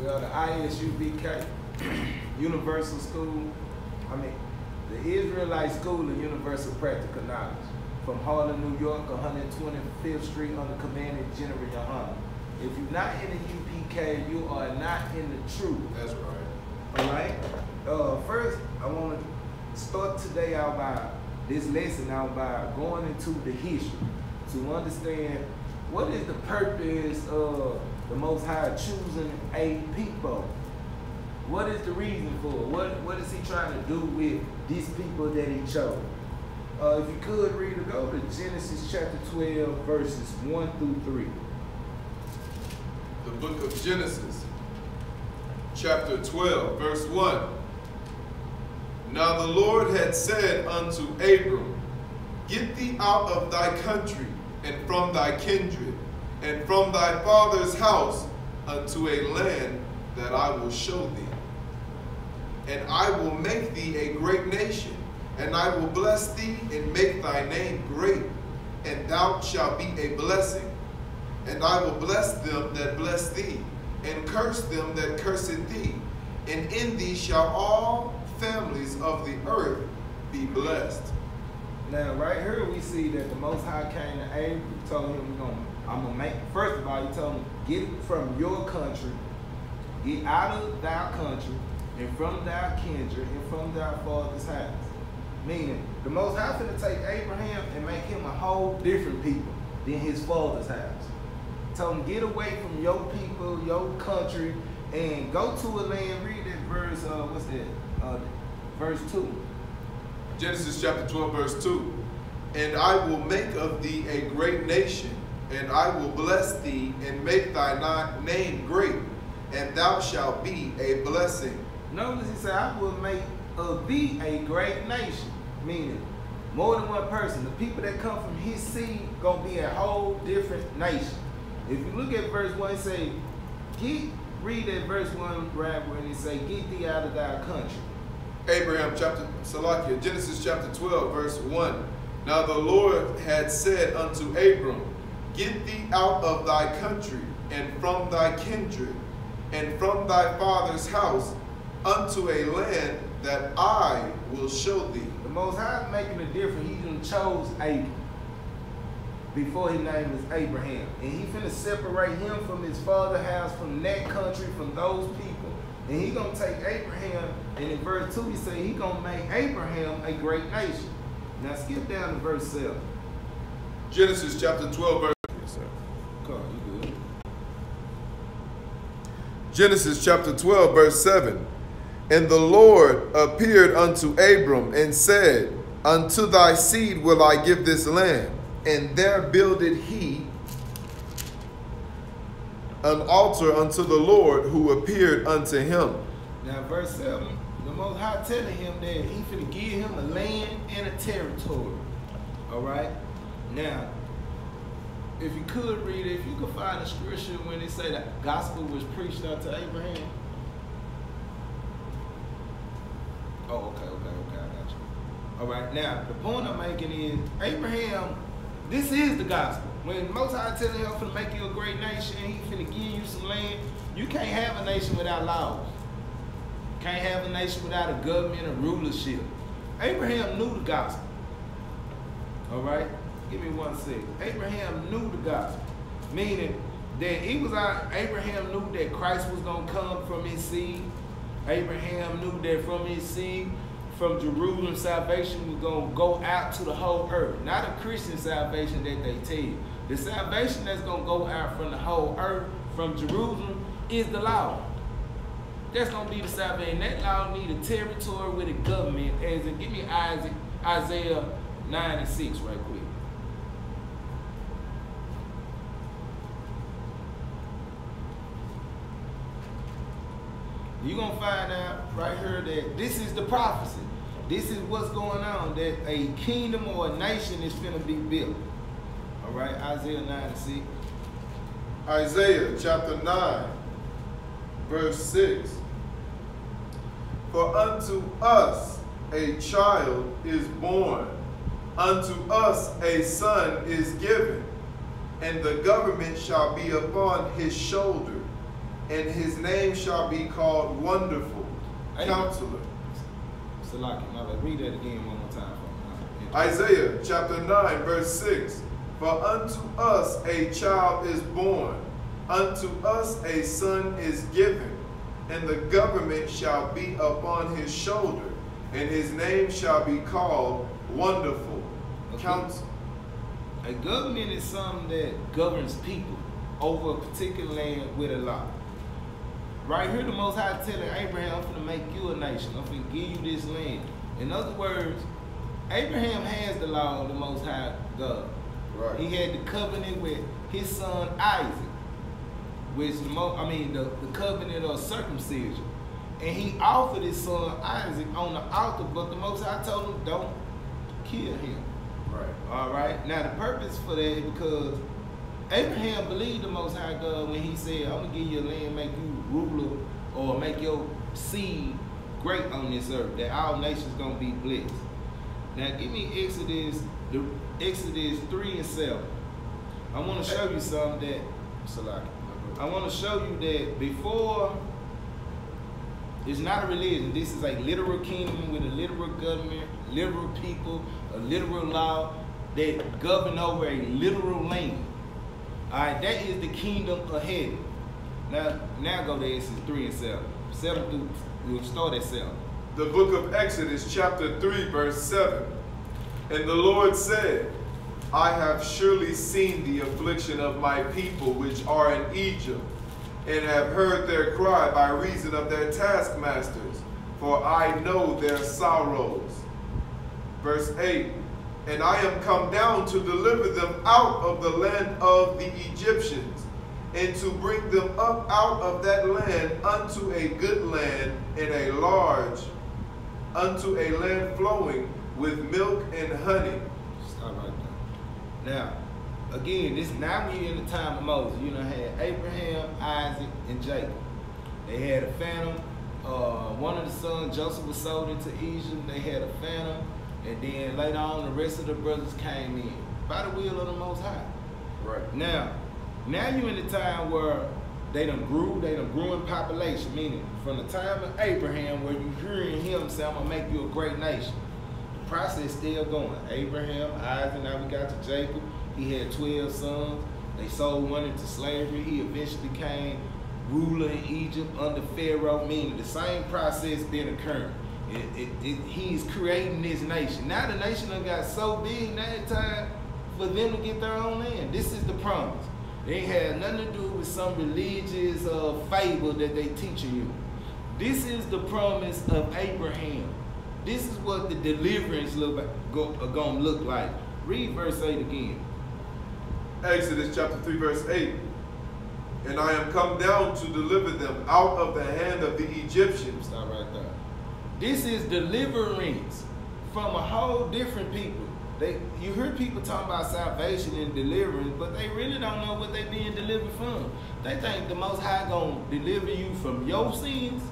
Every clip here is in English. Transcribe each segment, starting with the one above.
Well, the I.S.U.P.K, Universal School, the Israelite School of Universal Practical Knowledge, from Harlem, New York, 125th Street, under command of General YAHANNA. If you're not in the UPK, you are not in the truth. That's right. All right? First, I want to start today out by this lesson out by going into the history to understand what is the purpose of the Most High choosing a people. What is the reason for it? What is he trying to do with these people that he chose? If you could read or go to Genesis chapter 12, verses 1 through 3. The book of Genesis, chapter 12, verse 1. Now the Lord had said unto Abram, Get thee out of thy country, and from thy kindred, and from thy father's house, unto a land that I will show thee. And I will make thee a great nation, and I will bless thee, and make thy name great, and thou shalt be a blessing. And I will bless them that bless thee, and curse them that curseth thee. And in thee shall all families of the earth be blessed. Now, right here we see that the Most High came to Abram, told him, I'm going to make, first of all, he told him, get from your country, get out of thy country, and from thy kindred, and from thy father's house. Meaning, the Most High finna take Abraham and make him a whole different people than his father's house. Told him, get away from your people, your country, and go to a land. Read that verse, what's that? Verse 2. Genesis chapter 12, verse 2. And I will make of thee a great nation, and I will bless thee, and make thy name great, and thou shalt be a blessing. Notice he said, I will make of thee a great nation. Meaning, more than one person. The people that come from his seed gonna be a whole different nation. If you look at verse 1, it say, read that verse 1 right where it say, get thee out of thy country. Genesis chapter 12, verse 1. Now the Lord had said unto Abram, Get thee out of thy country, and from thy kindred, and from thy father's house, unto a land that I will show thee. The Most High making a difference. He done chose Abram before his name is Abraham. And he finna separate him from his father's house, from that country, from those people. And he gonna take Abraham, and in verse 2 he say he gonna make Abraham a great nation. Now skip down to verse 7. Genesis chapter 12, verse. Yes, sir. Come on, you good. Genesis chapter 12, verse 7. And the Lord appeared unto Abram and said, Unto thy seed will I give this land. And there builded he an altar unto the Lord who appeared unto him. Now verse 7, the Most High telling him that he finna give him a land and a territory. Alright? Now, if you could read it, if you could find a scripture when it say that gospel was preached unto Abraham. Oh, okay, I got you. Alright, now, the point I'm making is, Abraham, this is the gospel. When Most High telling him to make you a great nation, he finna give you some land, you can't have a nation without laws. Can't have a nation without a government or rulership. Abraham knew the gospel. Alright? Give me 1 second. Abraham knew the gospel. Meaning that Abraham knew that Christ was gonna come from his seed. Abraham knew that from his seed, from Jerusalem, salvation was going to go out to the whole earth. Not a Christian salvation that they tell you. The salvation that's going to go out from the whole earth, from Jerusalem, is the law. That's going to be the salvation. That law need a territory with a government. As in, give me Isaiah 9 and 6 right quick. You're going to find out right here that this is the prophecy. This is what's going on, that a kingdom or a nation is finna be built. All right, Isaiah 9 and 6. Isaiah chapter 9, verse 6. For unto us a child is born, unto us a son is given, and the government shall be upon his shoulder, and his name shall be called Wonderful, Counselor. Salaki, read that again one more time for me. Isaiah chapter 9, verse 6. For unto us a child is born, unto us a son is given, and the government shall be upon his shoulder, and his name shall be called Wonderful, Counselor. A government is something that governs people over a particular land with a law. Right here, the Most High telling Abraham, I'm going to make you a nation. I'm going to give you this land. In other words, Abraham has the law of the Most High God. Right. He had the covenant with his son Isaac, which the covenant of circumcision. And he offered his son Isaac on the altar, but the Most High told him, don't kill him. Right. All right. Now the purpose for that is because Abraham believed the Most High God when he said, I'm going to give you a land, make you ruler, or make your seed great on this earth, that all nations going to be blessed. Now give me Exodus 3 and 7. I want to show you something that, I want to show you that before, it's not a religion. This is a literal kingdom with a literal government, literal people, a literal law that govern over a literal land. All right, that is the kingdom of heaven. Now go to Exodus 3 and 7. 7 through, we'll start at 7. The book of Exodus, chapter 3, verse 7. And the Lord said, I have surely seen the affliction of my people which are in Egypt, and have heard their cry by reason of their taskmasters, for I know their sorrows. Verse 8. And I am come down to deliver them out of the land of the Egyptians, and to bring them up out of that land unto a good land, and a large, unto a land flowing with milk and honey. Stop right there. Now, again, now we're in the time of Moses. You know, had Abraham, Isaac, and Jacob. They had a phantom. One of the sons, Joseph, was sold into Egypt. They had a phantom. And then later on, the rest of the brothers came in by the will of the Most High. Right. Now you're in the time where they done grew in population, meaning from the time of Abraham, where you hearing him say, I'm going to make you a great nation. The process still going. Abraham, Isaac, now we got to Jacob. He had 12 sons. They sold one into slavery. He eventually became ruler in Egypt under Pharaoh, meaning the same process been occurring. He's creating this nation. Now the nation done got so big, now it's time for them to get their own land. This is the promise. They ain't had nothing to do with some religious fable that they teaching you. This is the promise of Abraham. This is what the deliverance are going to look like. Read verse 8 again. Exodus chapter 3, verse 8. And I am come down to deliver them out of the hand of the Egyptians. Stop right there. This is deliverance from a whole different people. You hear people talking about salvation and deliverance, but they really don't know what they being delivered from. They think the Most High gonna deliver you from your sins.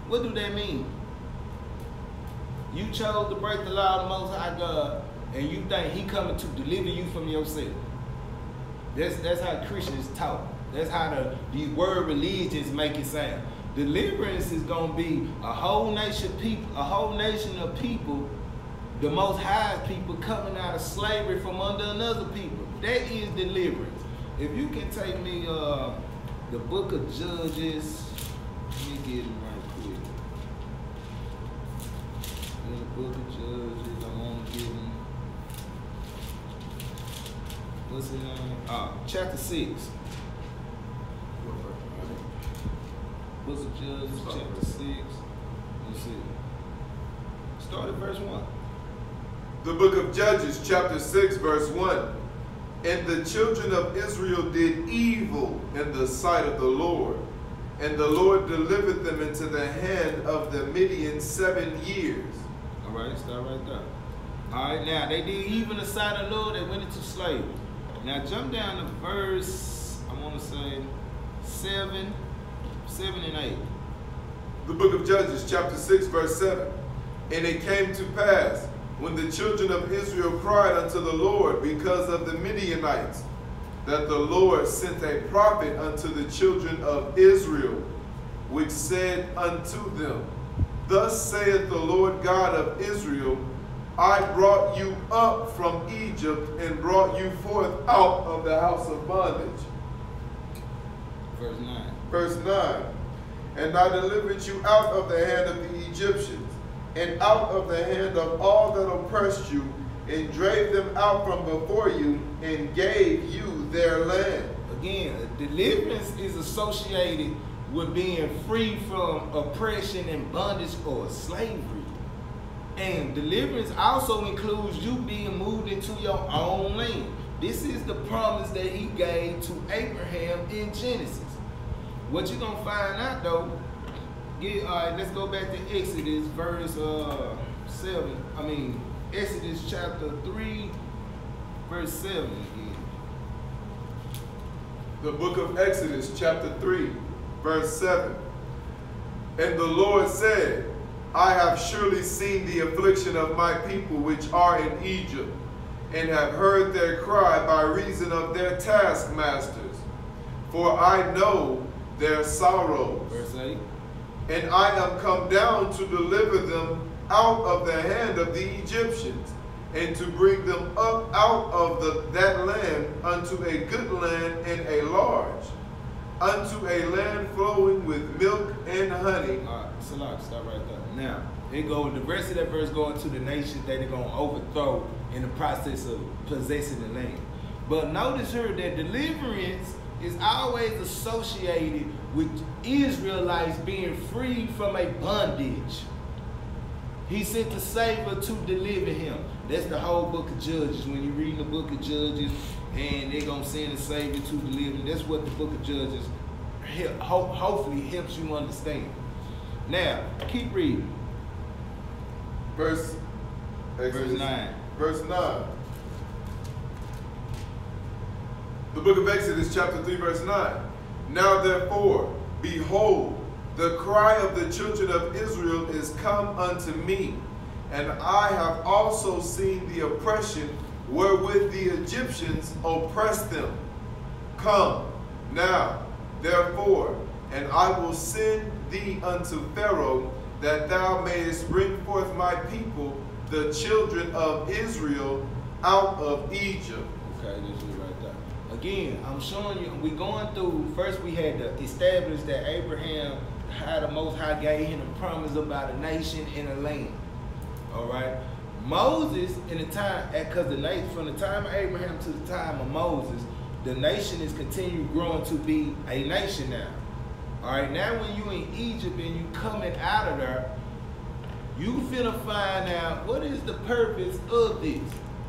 What do that mean? You chose to break the law of the Most High God, and you think He coming to deliver you from yourself. That's how Christians talk. That's how these word religions make it sound. Deliverance is going to be a whole nation of people, the Most High people coming out of slavery from under another people. That is deliverance. If you can take me the book of Judges, let me get it right quick. In the book of Judges, I want to give them, what's it name? Chapter 6. Book of Judges, chapter 6. Let's see. Start at verse 1. The book of Judges, chapter 6, verse 1. And the children of Israel did evil in the sight of the Lord, and the Lord delivered them into the hand of the Midian 7 years. All right, start right there. All right, now they did evil in the sight of the Lord. They went into slavery. Now jump down to verse, I want to say 7 and 8. The book of Judges, chapter 6, verse 7. And it came to pass, when the children of Israel cried unto the Lord because of the Midianites, that the Lord sent a prophet unto the children of Israel, which said unto them, Thus saith the Lord God of Israel, I brought you up from Egypt and brought you forth out of the house of bondage. Verse 9. Verse 9. And I delivered you out of the hand of the Egyptians, and out of the hand of all that oppressed you, and drave them out from before you, and gave you their land. Again, deliverance is associated with being free from oppression and bondage or slavery. And deliverance also includes you being moved into your own land. This is the promise that he gave to Abraham in Genesis. What you're going to find out though, all right, let's go back to Exodus verse 7. Exodus chapter 3, verse 7 again. The book of Exodus chapter 3, verse 7. And the Lord said, I have surely seen the affliction of my people which are in Egypt, and have heard their cry by reason of their taskmasters. For I know their sorrows. Verse 8. And I am come down to deliver them out of the hand of the Egyptians, and to bring them up out of that land unto a good land and a large, unto a land flowing with milk and honey. All right, Salah, stop right there. Now, the rest of that verse going to the nations that they're going to overthrow in the process of possessing the land. But notice here that deliverance is always associated with Israelites being free from a bondage. He sent the Savior to deliver him. That's the whole book of Judges. When you read the book of Judges and they're going to send the Savior to deliver him, that's what the book of Judges hopefully helps you understand. Now, keep reading. Verse 9. Verse 9. The book of Exodus chapter 3 verse 9. Now therefore, behold, the cry of the children of Israel is come unto me, and I have also seen the oppression wherewith the Egyptians oppressed them. Come now, therefore, and I will send thee unto Pharaoh, that thou mayest bring forth my people, the children of Israel, out of Egypt. Okay, this is right there. Again, I'm showing you, we're going through, first we had to establish that Abraham, how the Most High gave him a promise about a nation and a land. All right? Moses, in the time, because from the time of Abraham to the time of Moses, the nation is continued growing to be a nation now. All right, now when you in Egypt and you coming out of there, you finna find out what is the purpose of this.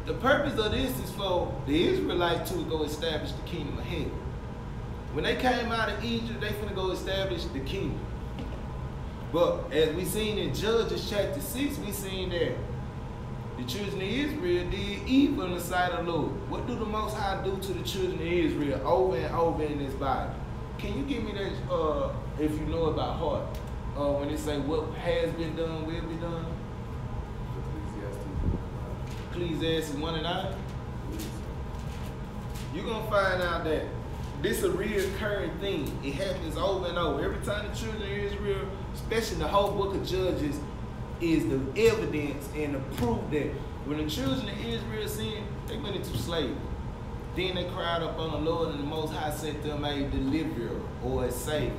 The purpose of this is for the Israelites to go establish the kingdom of heaven. When they came out of Egypt, they finna go establish the kingdom. But as we seen in Judges chapter 6, we seen that the children of Israel did evil in the sight of the Lord. What do the Most High do to the children of Israel over and over in this Bible? Can you give me that, if you know about heart, when they say what has been done will be done? Ecclesiastes 1 and 9. You're going to find out that this is a reoccurring thing. It happens over and over. Every time the children of Israel, especially the whole book of Judges, is the evidence and the proof that when the children of Israel sinned, they went into slavery. Then they cried up on the Lord, and the Most High sent them a deliverer or a savior.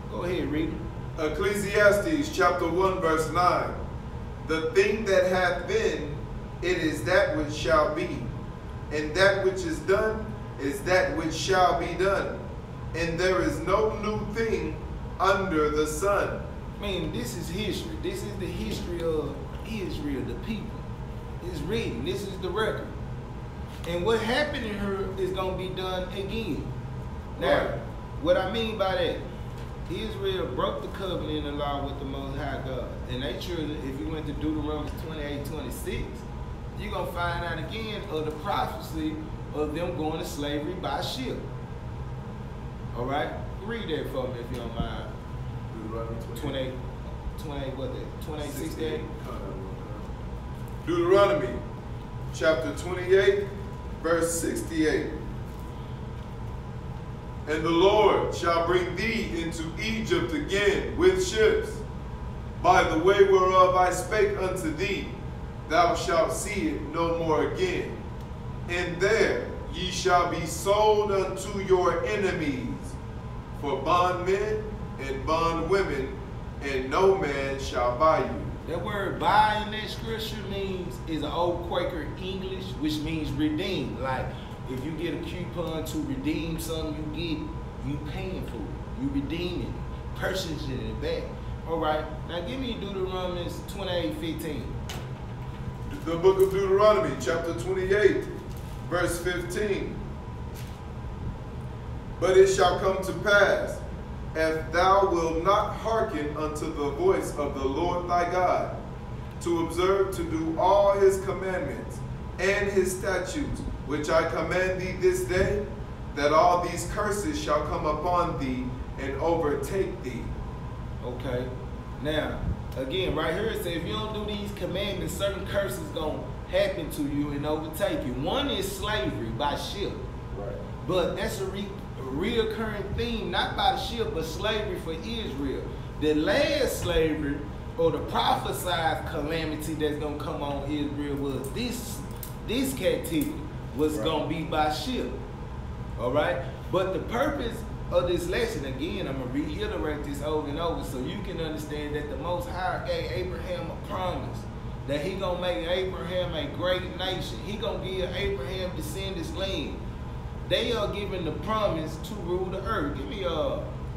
Go ahead, read it. Ecclesiastes chapter 1 verse 9. The thing that hath been, it is that which shall be, and that which is done is that which shall be done, and there is no new thing under the sun. I mean, this is history. This is the history of Israel, the people. It's written. This is the record. And what happened in her is going to be done again. Now, what I mean by that, Israel broke the covenant and law with the Most High God. And they children, if you went to Deuteronomy 28:26, you're going to find out again of the prophecy of them going to slavery by ship. All right? Read that for me if you don't mind. Deuteronomy 28:68. Deuteronomy chapter 28 verse 68. And the Lord shall bring thee into Egypt again with ships, by the way whereof I spake unto thee, thou shalt see it no more again. And there ye shall be sold unto your enemies for bondmen and bondwomen, and no man shall buy you. That word buy in that scripture is an old Quaker English, which means redeem. Like if you get a coupon to redeem something, you paying for it. You redeeming it, purchasing it back. All right, now give me Deuteronomy 28:15. The book of Deuteronomy, chapter 28, verse 15. But it shall come to pass, if thou wilt not hearken unto the voice of the Lord thy God, to observe to do all his commandments and his statutes, which I command thee this day, that all these curses shall come upon thee and overtake thee. Okay, now again, right here it says if you don't do these commandments, certain curses gonna happen to you and overtake you. One is slavery by ship, right? But that's a reoccurring theme, not by the ship, but slavery for Israel. The last slavery or the prophesied calamity that's gonna come on Israel was this captivity was gonna be by ship. All right, but the purpose of this lesson, again, I'm gonna reiterate this over and over so you can understand that the Most High gave Abraham a promise that he gonna make Abraham a great nation. He gonna give Abraham descendants land. They are given the promise to rule the earth. Give me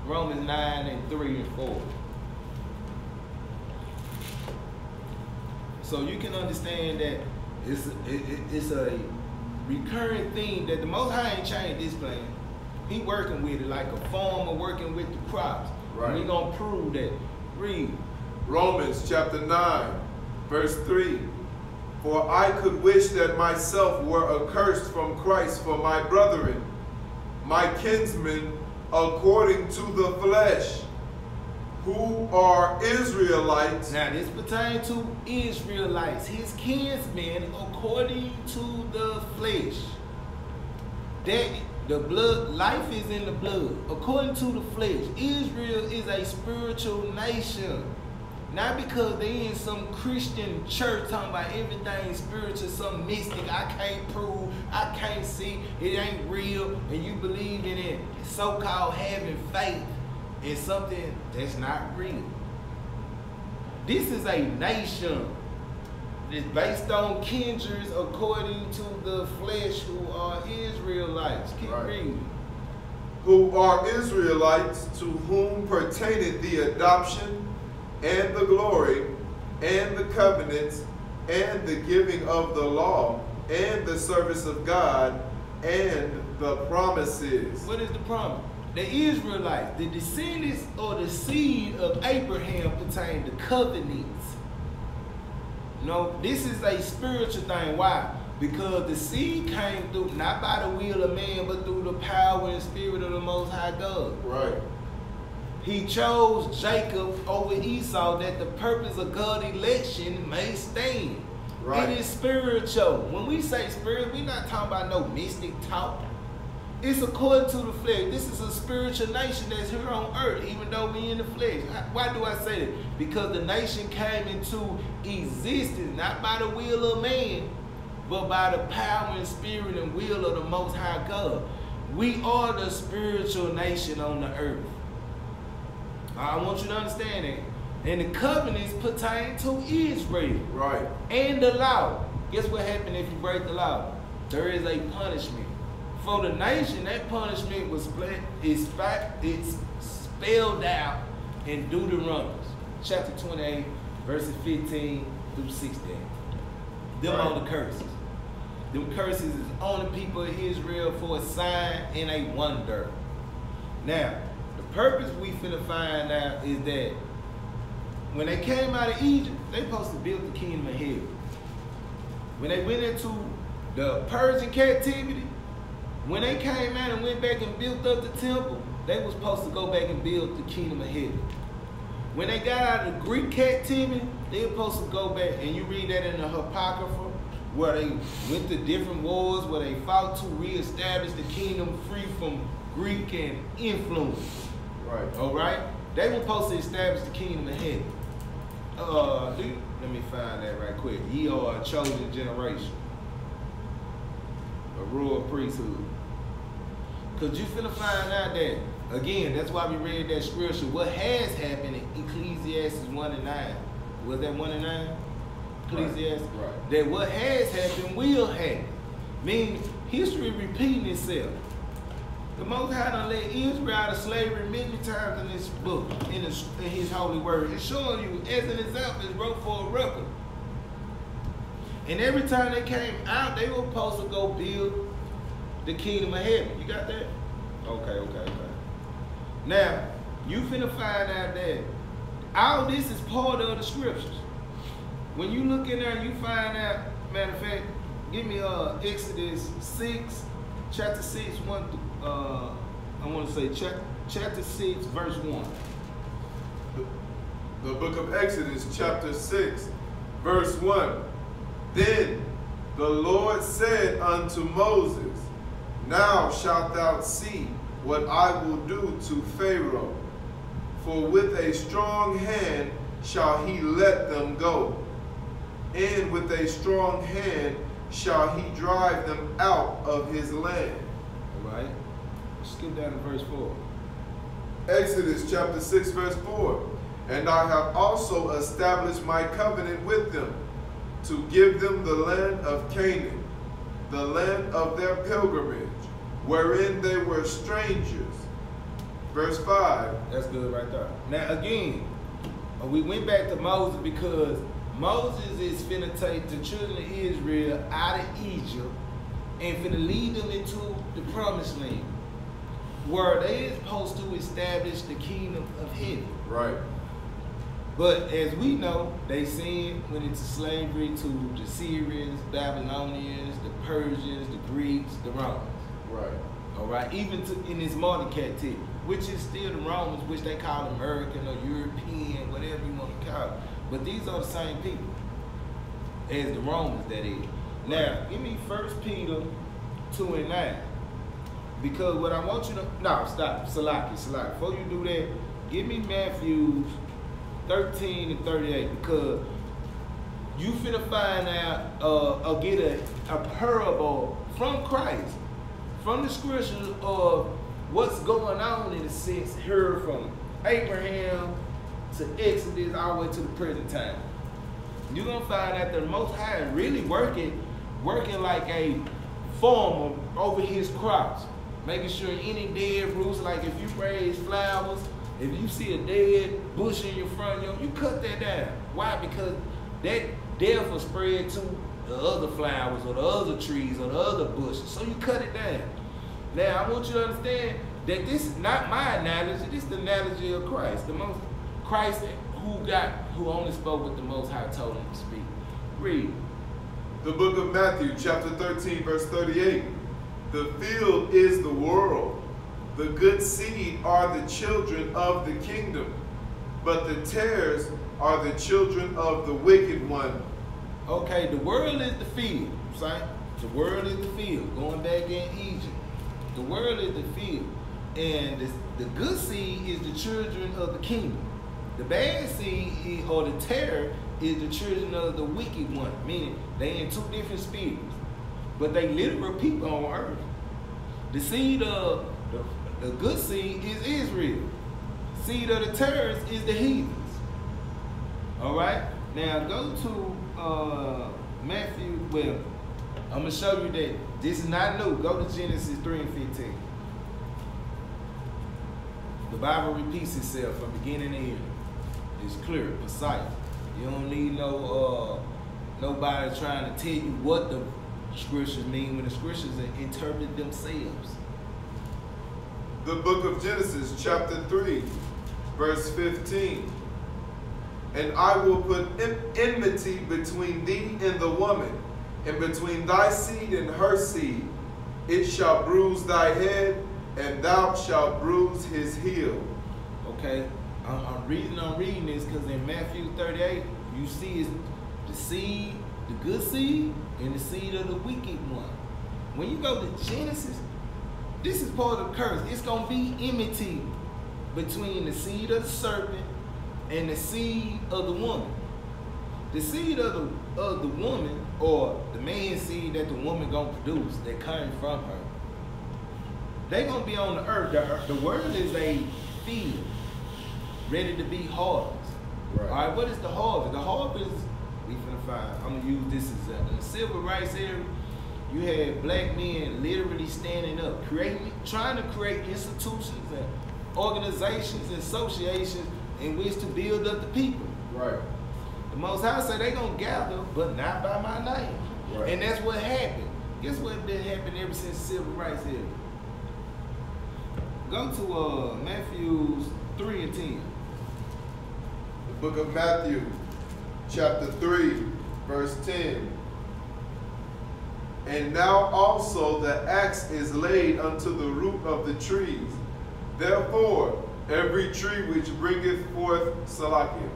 Romans 9:3-4. So you can understand that it's a recurring theme that the Most High ain't changed this plan. He working with it like a farmer working with the crops. Right. We gonna prove that. Read. Romans chapter 9, verse 3. For I could wish that myself were accursed from Christ for my brethren, my kinsmen, according to the flesh, who are Israelites. Now this pertains to Israelites, his kinsmen, according to the flesh. That the blood, life is in the blood. According to the flesh, Israel is a spiritual nation. Not because they in some Christian church talking about everything spiritual, some mystic, I can't prove, I can't see, it ain't real, and you believe in it, so-called having faith in something that's not real. This is a nation. It's based on kindreds according to the flesh who are Israelites. Keep reading. Who are Israelites, to whom pertaineth the adoption and the glory and the covenants and the giving of the law and the service of God and the promises. What is the promise? The Israelites, the descendants or the seed of Abraham pertain to covenants. No, this is a spiritual thing. Why? Because the seed came through, not by the will of man, but through the power and spirit of the Most High God. Right. He chose Jacob over Esau that the purpose of God's election may stand. Right. It is spiritual. When we say spirit, we're not talking about no mystic talk. It's according to the flesh. This is a spiritual nation that's here on earth, even though we in the flesh. Why do I say that? Because the nation came into existence, not by the will of man, but by the power and spirit and will of the Most High God. We are the spiritual nation on the earth. I want you to understand that. And the covenants pertain to Israel. Right. And the law. Guess what happens if you break the law? There is a punishment. For the nation, that punishment was it's spelled out in Deuteronomy chapter 28, verses 15 through 16. Them are the curses. Them curses is on the people of Israel for a sign and a wonder. Now, the purpose we finna find out is that when they came out of Egypt, they supposed to build the kingdom of heaven. When they went into the Persian captivity, when they came out and went back and built up the temple, they were supposed to go back and build the kingdom of heaven. When they got out of the Greek captivity, they were supposed to go back, and you read that in the Apocrypha, where they went to different wars, where they fought to reestablish the kingdom free from Greek and influence. Right. All right? They were supposed to establish the kingdom of heaven. Let me find that right quick. Ye are a chosen generation, a royal priesthood. Because you finna find out that, again, that's why we read that scripture. What has happened in Ecclesiastes 1 and 9. Was that 1 and 9? Ecclesiastes? Right. That what has happened will happen. Meaning, history repeating itself. The Most High done let Israel out of slavery many times in this book, in his holy word. It's showing you, as an example, it's wrote for a record. And every time they came out, they were supposed to go build the kingdom of heaven. You got that? Okay. Now, you finna find out that all this is part of the scriptures. When you look in there, you find out, matter of fact, give me Exodus 6, chapter 6, 1 through, I want to say chapter 6, verse 1. The book of Exodus, chapter 6, verse 1. Then the Lord said unto Moses, Now shalt thou see what I will do to Pharaoh, for with a strong hand shall he let them go, and with a strong hand shall he drive them out of his land. All right. Skip down to verse 4. Exodus chapter 6, verse 4. And I have also established my covenant with them, to give them the land of Canaan, the land of their pilgrimage, wherein they were strangers. Verse 5. That's good right there. Now again, we went back to Moses because Moses is finna take the children of Israel out of Egypt and finna lead them into the promised land, where they is supposed to establish the kingdom of heaven. Right. But as we know, they went into slavery to the Syrians, Babylonians, the Persians, the Greeks, the Romans. Right. All right, even in this modern captivity, which is still the Romans, which they call American or European, whatever you want to call it. But these are the same people as the Romans, that is. Now, give me 1 Peter 2 and 9. Because what I want you to, no, stop, Salaki. Before you do that, give me Matthew 13 and 38, because you finna find out or get a parable from Christ, from the scriptures of what's going on in a sense here from Abraham to Exodus all the way to the present time. You're gonna find out that the Most High is really working like a farmer over his crops, making sure any dead roots, like if you raise flowers, if you see a dead bush in your front yard, you cut that down. Why? Because that death will spread to the other flowers or the other trees or the other bushes. So you cut it down. Now I want you to understand that this is not my analogy. This is the analogy of Christ. Christ who only spoke what the Most High told him to speak. Read. The book of Matthew, chapter 13, verse 38. The field is the world. The good seed are the children of the kingdom, but the tares are the children of the wicked one. Okay, the world is the field, right? The world is the field. Going back in Egypt, the world is the field. And the good seed is the children of the kingdom. The bad seed, or the tare, is the children of the wicked one, meaning they in two different spirits, but they literal people on earth. The seed of the good seed is Israel. Seed of the tares is the heathens. All right. Now go to Matthew. Well, I'm gonna show you that this is not new. Go to Genesis 3 and 15. The Bible repeats itself from beginning to end. It's clear, precise. You don't need nobody trying to tell you what the scriptures mean when the scriptures interpret themselves. The book of Genesis, chapter 3, verse 15. And I will put enmity between thee and the woman, and between thy seed and her seed. It shall bruise thy head, and thou shalt bruise his heel. Okay, I'm reading this because in Matthew 38, you see it's the seed, the good seed, and the seed of the wicked one. When you go to Genesis, this is part of the curse. It's going to be enmity between the seed of the serpent and the seed of the woman. The seed of the woman, or the man's seed that the woman gonna produce, that comes from her, they gonna be on the earth. The world is a field ready to be harvested. Right. All right, what is the harvest? The harvest, we finna find. I'm gonna use this as in the civil rights era. You had black men literally standing up, trying to create institutions and organizations and associations in which to build up the people. Right. The Most High say they gonna gather, but not by my name. Right. And that's what happened. Guess what been happening ever since civil rights era? Go to Matthew 3 and 10. The book of Matthew, chapter 3, verse 10. And now also the axe is laid unto the root of the trees. Therefore, every tree which bringeth forth Salakia.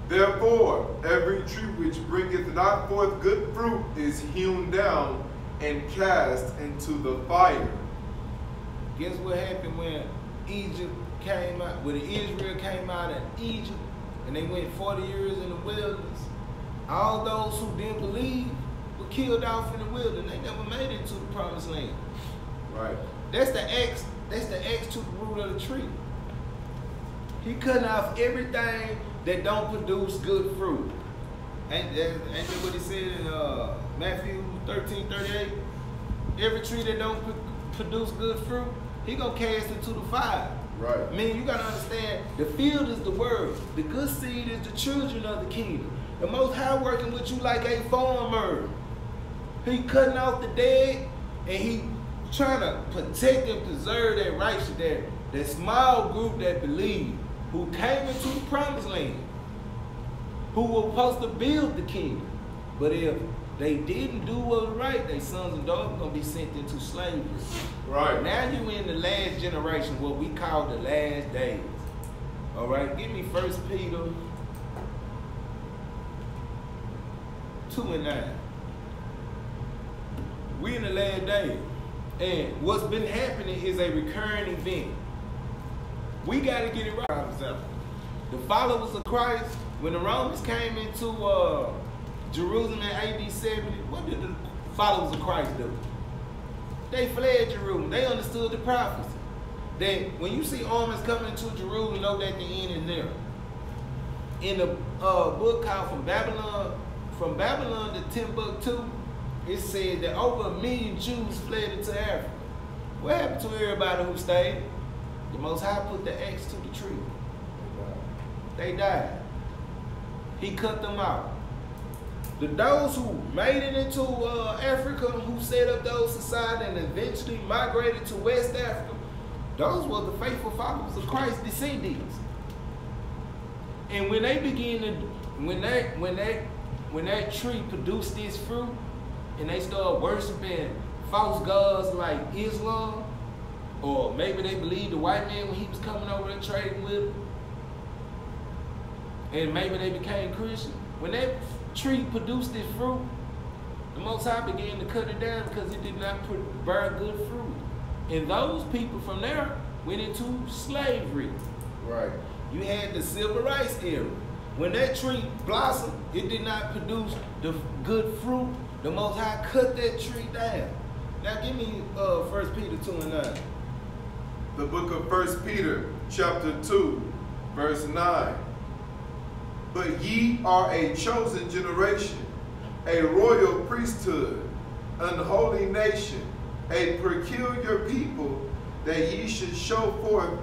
Therefore, every tree which bringeth not forth good fruit is hewn down and cast into the fire. Guess what happened when Egypt came out, when Israel came out of Egypt and they went 40 years in the wilderness? All those who didn't believe were killed off in the wilderness. They never made it to the promised land. Right. That's the axe to the root of the tree. He cutting off everything that don't produce good fruit. Ain't that what he said in Matthew 13:38? Every tree that don't produce good fruit, he gonna cast into the fire. Right. I mean, you gotta understand, the field is the word. The good seed is the children of the kingdom. The Most High working with you like a farmer. He cutting off the dead, and he trying to protect and preserve that righteousness, that small group that believe, who came into the promised land, who were supposed to build the kingdom. But if they didn't do what was right, their sons and daughters are going to be sent into slavery. Right. Now you're in the last generation, what we call the last days. All right, give me 1 Peter 2 and 9. We in the last days. And what's been happening is a recurring event. We got to get it right. The followers of Christ, when the Romans came into Jerusalem in AD 70, what did the followers of Christ do? They fled Jerusalem. They understood the prophecy. That when you see armies coming into Jerusalem, know that the end is near. In the book called From Babylon to Timbuktu, it said that over 1 million Jews fled into Africa. What happened to everybody who stayed? The Most High put the axe to the tree. They died. He cut them out. Those who made it into Africa, who set up those societies and eventually migrated to West Africa, those were the faithful followers of Christ's descendants. And when they begin to, when that tree produced this fruit, and they start worshiping false gods like Islam, or maybe they believed the white man when he was coming over and trading with them, and maybe they became Christian. When that tree produced this fruit, the Most High began to cut it down because it did not bear good fruit. And those people from there went into slavery. Right. You had the civil rights era. When that tree blossomed, it did not produce the good fruit. The Most High cut that tree down. Now give me 1 Peter 2 and 9. The book of 1 Peter, chapter 2, verse 9. But ye are a chosen generation, a royal priesthood, an holy nation, a peculiar people, that ye should show forth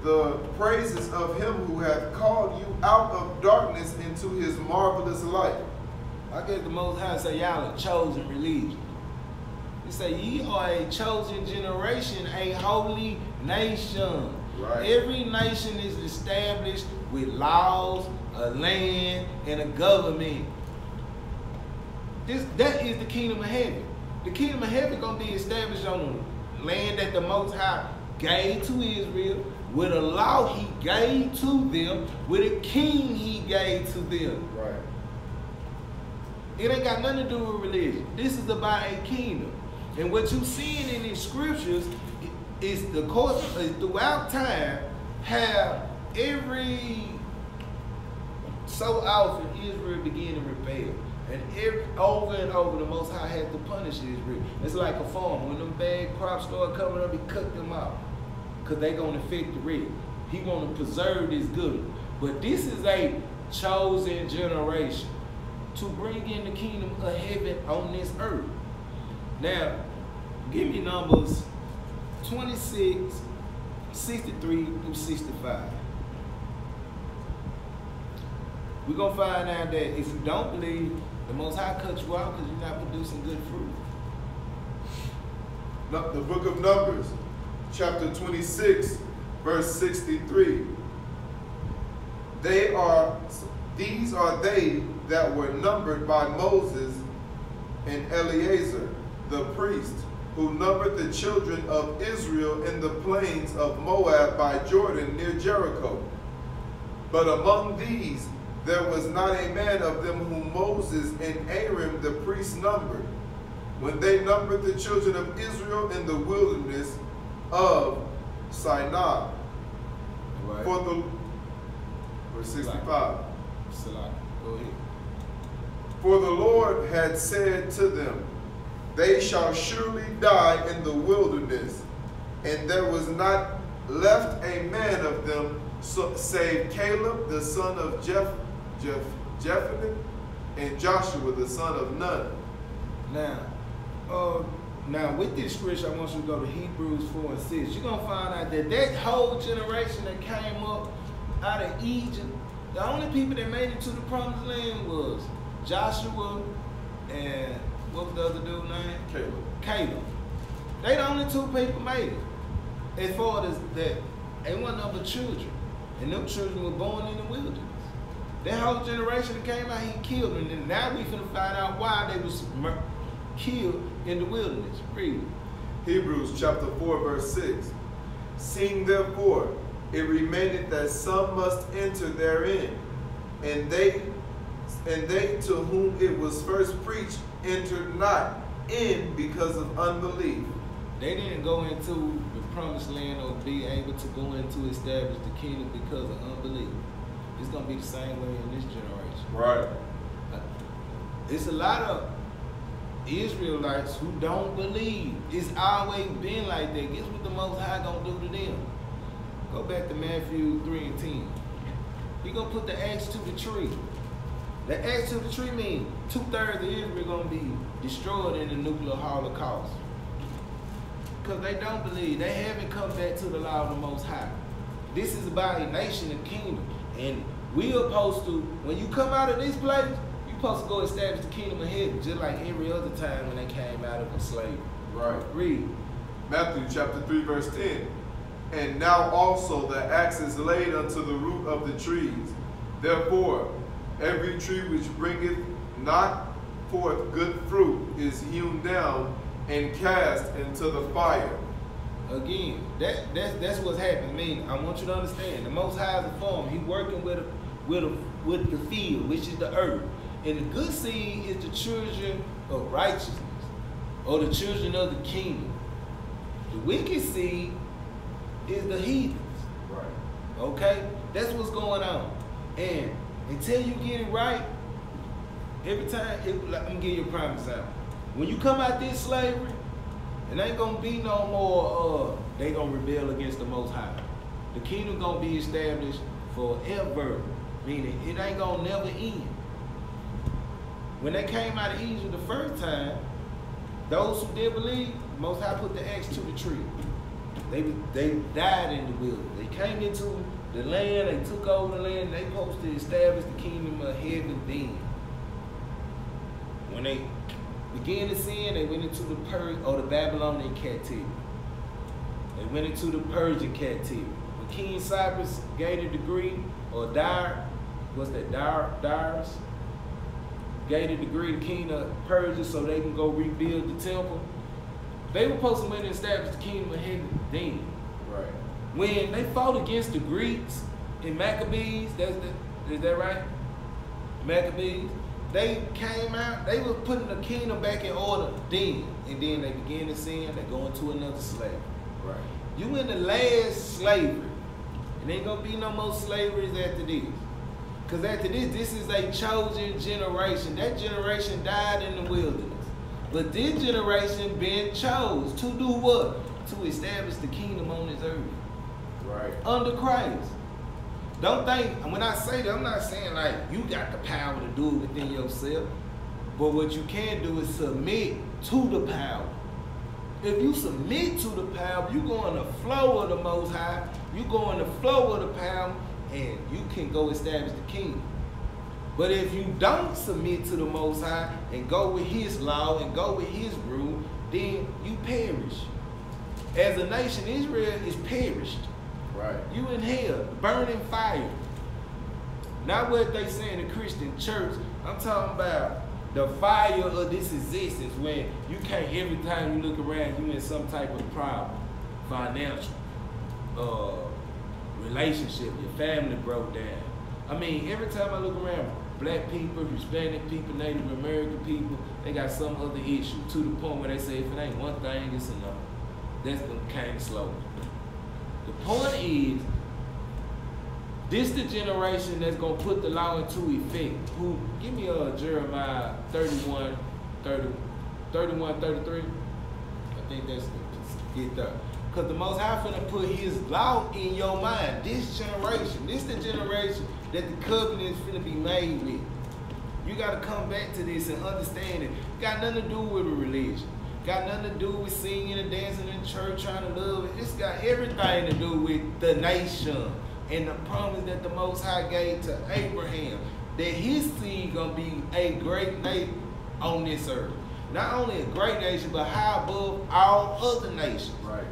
the praises of him who hath called you out of darkness into his marvelous light. I guess the Most High say y'all a chosen religion. He say ye are a chosen generation, a holy nation. Right. Every nation is established with laws, a land, and a government. That is the kingdom of heaven. The kingdom of heaven gonna be established on the land that the Most High gave to Israel, with a law he gave to them, with a king he gave to them. Right. It ain't got nothing to do with religion. This is about a kingdom. And what you seeing in these scriptures, is the course throughout time have every so often Israel began to rebel. And over and over, the Most High had to punish Israel. It's like a farm. When them bad crops start coming up, he cut them out. Because they're going to affect the real. He want to preserve this good. But this is a chosen generation to bring in the kingdom of heaven on this earth. Now, give me Numbers 26, 63 through 65. We're going to find out that if you don't believe, the Most High cut you out because you're not producing good fruit. The book of Numbers, chapter 26, verse 63. These are they that were numbered by Moses and Eleazar, the priest, who numbered the children of Israel in the plains of Moab by Jordan near Jericho. But among these there was not a man of them whom Moses and Aaron the priest numbered, when they numbered the children of Israel in the wilderness of Sinai. Right. For the verse 65. Go ahead. For the Lord had said to them, they shall surely die in the wilderness, and there was not left a man of them save Caleb the son of Jephunneh and Joshua the son of Nun. Now with this scripture, I want you to go to Hebrews 4 and 6. You're going to find out that that whole generation that came up out of Egypt, the only people that made it to the promised land was Joshua and what was the other dude's name? Caleb. They the only two people made it. As far as that, they wasn't nothing but children. And them children were born in the wilderness. That whole generation that came out, he killed them. And now we finna find out why they was killed in the wilderness. Read. Hebrews chapter 4, verse 6. Seeing therefore it remaineth that some must enter therein, and they to whom it was first preached entered not in because of unbelief. They didn't go into the promised land or be able to go into establish the kingdom because of unbelief. It's going to be the same way in this generation. Right. It's a lot of Israelites who don't believe. It's always been like that. Guess what the Most High going to do to them? Go back to Matthew 3 and 10. He going to put the axe to the tree. The axe to the tree means 2/3 of Israel going to be destroyed in the nuclear holocaust. Because they don't believe. They haven't come back to the law of the Most High. This is about a nation and kingdom. And we are supposed to, when you come out of this place, you're supposed to go establish the kingdom of heaven, just like every other time when they came out of slavery. Right. Read. Matthew chapter 3, verse 10. And now also the axe is laid unto the root of the trees. Therefore, every tree which bringeth not forth good fruit is hewn down and cast into the fire. Again, that's what's happening. I mean, I want you to understand, the Most High is a farmer. He's working with the field, which is the earth. And the good seed is the children of righteousness, or the children of the kingdom. The wicked seed is the heathens. Right. Okay? That's what's going on. And until you get it right, every time, let me give you a prime example. When you come out this slavery, it ain't gonna be no more, they gonna rebel against the Most High. The kingdom gonna be established forever, meaning it ain't gonna never end. When they came out of Egypt the first time, those who did believe, the Most High put the axe to the tree. They died in the wilderness. They came into the land, they took over the land, they supposed to establish the kingdom of heaven then. When they began to sin, they went into the the Babylonian captivity. They went into the Persian captivity. When King Cyrus gave the decree, or Darius gave the decree to King of Persia so they can go rebuild the temple. They were supposed to win and establish the kingdom of heaven then. Right. When they fought against the Greeks in Maccabees, is that right? Maccabees, they came out, they were putting the kingdom back in order then. And then they began to sin, they go into another slavery. Right. You in the last slavery. And ain't gonna be no more slaveries after this. Because after this is a chosen generation. That generation died in the wilderness. But this generation been chose to do what? To establish the kingdom on this earth. Right. Under Christ. Don't think, when I say that, I'm not saying like you got the power to do it within yourself. But what you can do is submit to the power. If you submit to the power, you go in the flow of the Most High, you go in the flow of the power, and you can go establish the kingdom. But if you don't submit to the Most High and go with His law and go with His rule, then you perish. As a nation, Israel is perished. Right. You in hell, burning fire. Not what they say in the Christian church. I'm talking about the fire of this existence when you can't, every time you look around, you in some type of problem. Financial, relationship, your family broke down. I mean, every time I look around, black people, Hispanic people, Native American people, they got some other issue to the point where they say if it ain't one thing, it's another. That's the kind of slogan. The point is, this the generation that's gonna put the law into effect. Who, give me Jeremiah 31, 33. I think that's get there. Because the Most High finna put His law in your mind. This generation, this the generation that the covenant is finna be made with. You gotta come back to this and understand it. Got nothing to do with a religion. Got nothing to do with singing and dancing in church, trying to love it. It's got everything to do with the nation and the promise that the Most High gave to Abraham, that his seed gonna be a great nation on this earth. Not only a great nation, but high above all other nations. Right.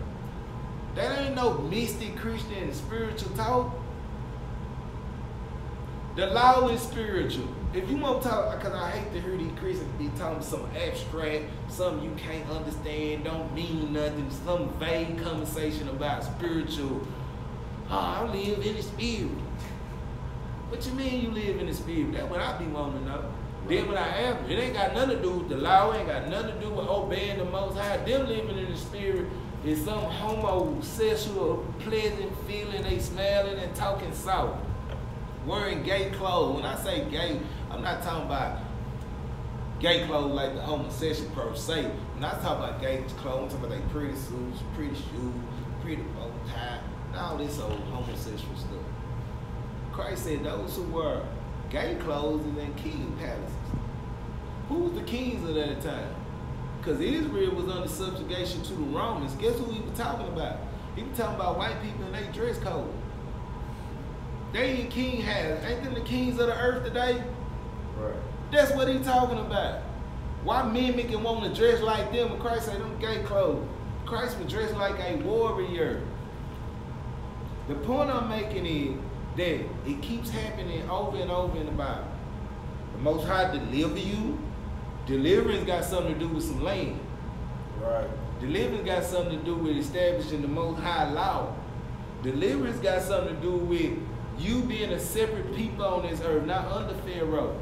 That ain't no mystic Christian spiritual talk. The law is spiritual. If you want to talk, because I hate to hear these Christians be talking some abstract, something you can't understand, don't mean nothing, some vague conversation about spiritual. Oh, I live in the spirit. What you mean you live in the spirit? That's what I be wanting to know. Then when I am, it ain't got nothing to do with the law, it ain't got nothing to do with obeying the Most High. Them living in the spirit is some homosexual, pleasant feeling, they smiling and talking soft. Wearing gay clothes. When I say gay, I'm not talking about gay clothes like the homosexual per se. When I talk about gay clothes, I'm talking about they pretty suits, pretty shoes, pretty bow tie, and all this old homosexual stuff. Christ said those who wear gay clothes is in king palaces. Who was the kings of that time? Because Israel was under subjugation to the Romans. Guess who he was talking about? He was talking about white people and their dress code. They in king hats. Ain't them the kings of the earth today? Right. That's what he talking about. Why mimic and want to dress like them when Christ said them gay clothes? Christ was dressed like a warrior. The point I'm making is that it keeps happening over and over in the Bible. The Most High deliver you. Deliverance got something to do with some land. Right. Deliverance got something to do with establishing the Most High law. Deliverance got something to do with you being a separate people on this earth, not under Pharaoh.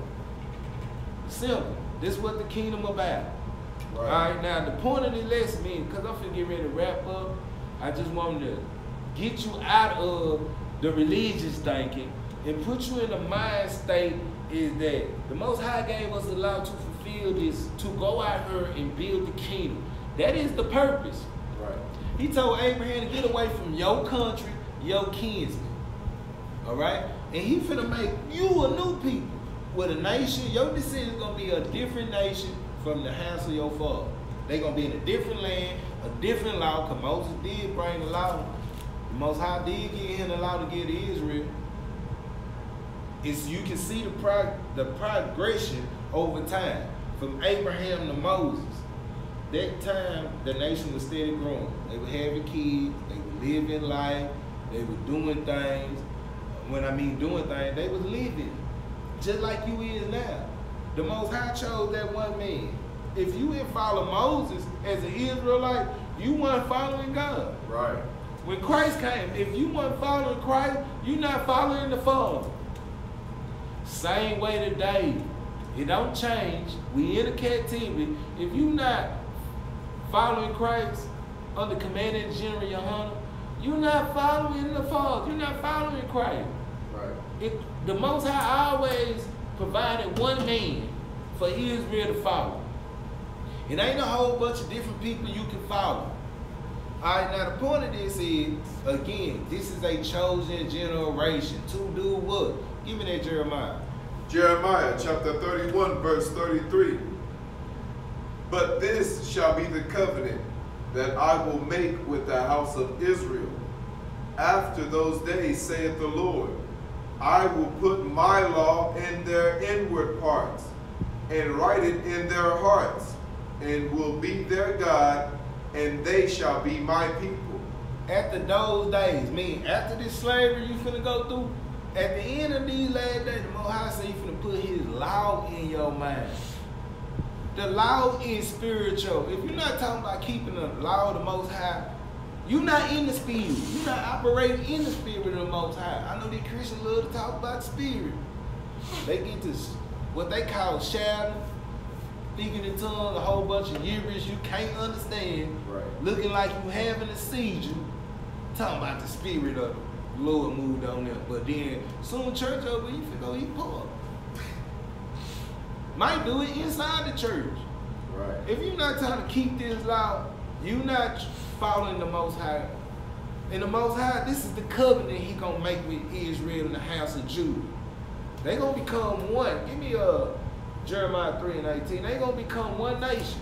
Simple. This is what the kingdom about. Right. All right, now the point of this lesson means, because I'm finna get ready to wrap up, I just wanted to get you out of the religious thinking and put you in the mind state is that the Most High gave us the law to fulfill this, to go out here and build the kingdom. That is the purpose. Right. He told Abraham to get away from your country, your kinsmen. All right? And he finna make you a new people. With a nation, your descendants gonna be a different nation from the house of your father. They gonna be in a different land, a different law, because Moses did bring the law. The Most High did give him the law to give to Israel. You can see the progression over time. From Abraham to Moses. That time, the nation was steady growing. They were having kids, they were living life, they were doing things. When I mean doing things, they was living. Just like you is now. The Most High chose that one man. If you didn't follow Moses as an Israelite, you weren't following God. Right. When Christ came, if you weren't following Christ, you're not following the Father. Same way today. It don't change. We in a captivity. If you not following Christ under command of Gen.YAHANNA, You're not following the Father. You're not following Christ. Right. The Most High always provided one man for Israel to follow. It ain't a whole bunch of different people you can follow. Alright, now the point of this is, again, this is a chosen generation. To do what? Give me that Jeremiah. Jeremiah chapter 31, verse 33. But this shall be the covenant that I will make with the house of Israel. After those days, saith the Lord, I will put my law in their inward parts, and write it in their hearts, and will be their God, and they shall be my people. After those days, meaning after this slavery you finna go through, at the end of these last days, the Most High say you finna put his law in your mind. The law is spiritual. If you're not talking about keeping the law of the Most High, you're not in the spirit. You're not operating in the spirit of the Most High. I know these Christians love to talk about the spirit. They get this, what they call shouting, speaking in tongues, a whole bunch of gibberish you can't understand, Right. looking like you having a seizure, talking about the spirit of the Lord moved on them. But then soon church over, you finna go eat pork. Might do it inside the church. Right. If you're not trying to keep this law, you're not following the Most High. And the Most High, this is the covenant he gonna make with Israel and the house of Judah. They gonna become one. Give me Jeremiah 3 and 18. They gonna become one nation.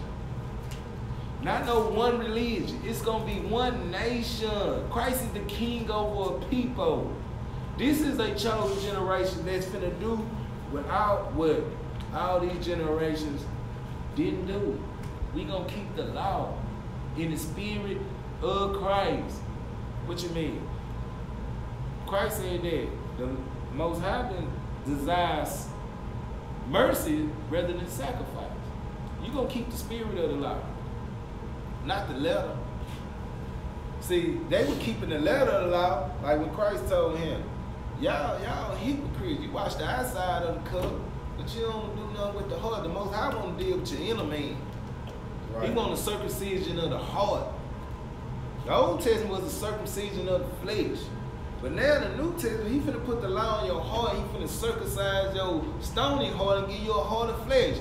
Not no one religion. It's gonna be one nation. Christ is the king over a people. This is a chosen generation that's finna do without what all these generations didn't do. We gonna keep the law in the spirit of Christ. What you mean? Christ said that the Most High desires mercy rather than sacrifice. You gonna keep the spirit of the law, not the letter. See, they were keeping the letter of the law, like when Christ told him, y'all hypocrites, you watch the outside of the cup, but you don't do nothing with the heart. The Most High want to deal with your inner man. Right. He want a circumcision of the heart. The Old Testament was a circumcision of the flesh. But now the New Testament, he finna put the law in your heart. He finna circumcise your stony heart and give you a heart of flesh.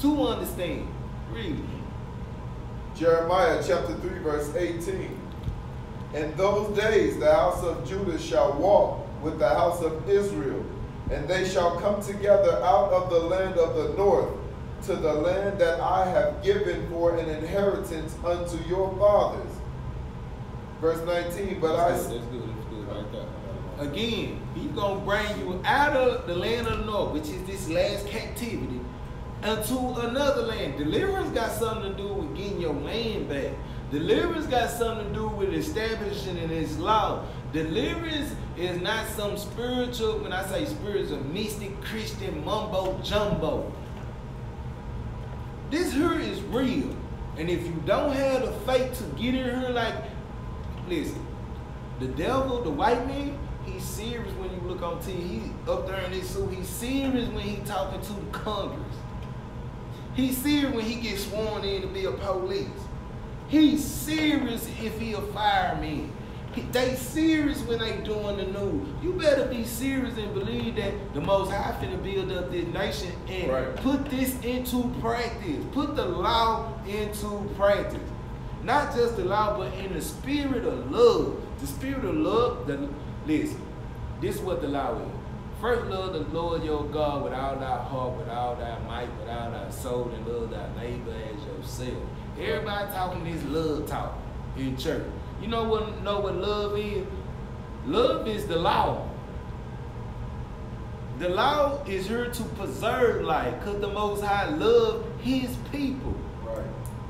To understand. Read. Jeremiah chapter 3, verse 18. In those days the house of Judah shall walk with the house of Israel, and they shall come together out of the land of the north to the land that I have given for an inheritance unto your fathers. Verse 19, but that's good right there. Again, he's going to bring you out of the land of the north, which is this last captivity, into another land. Deliverance got something to do with getting your land back. Deliverance got something to do with establishing his law. Deliverance is not some spiritual, when I say spiritual, mystic, Christian, mumbo jumbo. This here is real. And if you don't have the faith to get in here, like, listen, the devil, the white man, he's serious when you look on TV. He up there in his suit. He's serious when he talking to the Congress. He's serious when he gets sworn in to be a police. He's serious if he a fireman. They serious when they doing the news. You better be serious and believe that the Most High finna build up this nation and put this into practice. Put the law into practice. Not just the law, but in the spirit of love. The spirit of love, listen, this is what the law is. First, love the Lord your God with all thy heart, with all thy might, with all thy soul, and love thy neighbor as yourself. Everybody talking this love talk in church. You know what love is? Love is the law. The law is here to preserve life because the Most High loved his people. Right.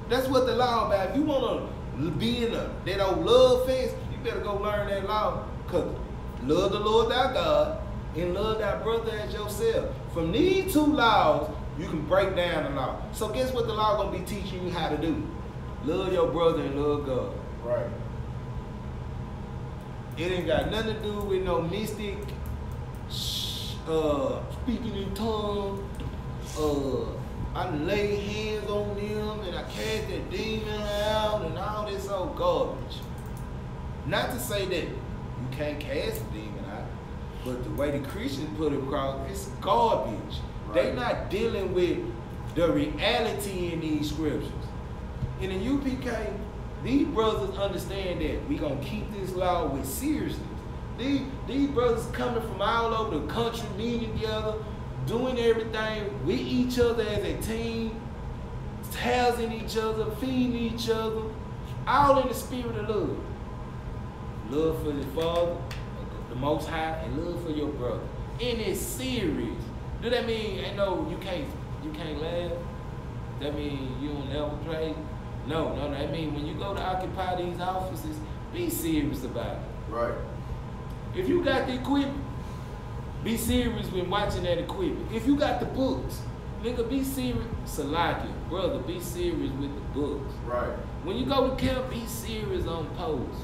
That's what the law about. If you want to be in that old love fest, you better go learn that law. Because love the Lord thy God and love thy brother as yourself. From these two laws, you can break down the law. So guess what the law going to be teaching you how to do? Love your brother and love God. Right. It ain't got nothing to do with no mystic, speaking in tongues. I lay hands on them and I cast that demon out and all this old garbage. Not to say that you can't cast a demon out, but the way the Christians put it across, it's garbage. Right. They not dealing with the reality in these scriptures. In the UPK, these brothers understand that we gonna keep this law with seriousness. These brothers coming from all over the country, meeting together, doing everything with each other as a team, housing each other, feeding each other, all in the spirit of love. Love for the Father, the Most High, and love for your brother. In this series, do that mean you can't laugh? That mean you don't never pray? No. That mean when you go to occupy these offices, be serious about it. Right. If you got the equipment, be serious when watching that equipment. If you got the books, nigga, be serious. Salaki, brother, be serious with the books. Right. When you go to camp, be serious on post.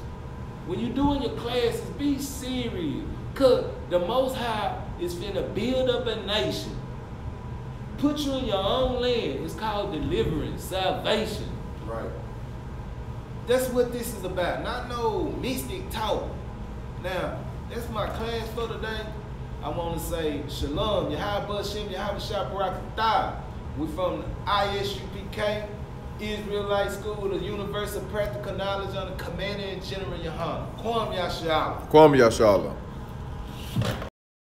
When you doing your classes, be serious. Cause the Most High is finna build up a nation. Put you in your own land. It's called deliverance, salvation. Right. That's what this is about. Not no mystic talk. Now, that's my class for today. I want to say Shalom, Yahweh. We're from the I.S.U.P.K, Israelite School, the Universal Practical Knowledge under Commander in General Yahanna. Kwam Yashala. Kwam Yashala.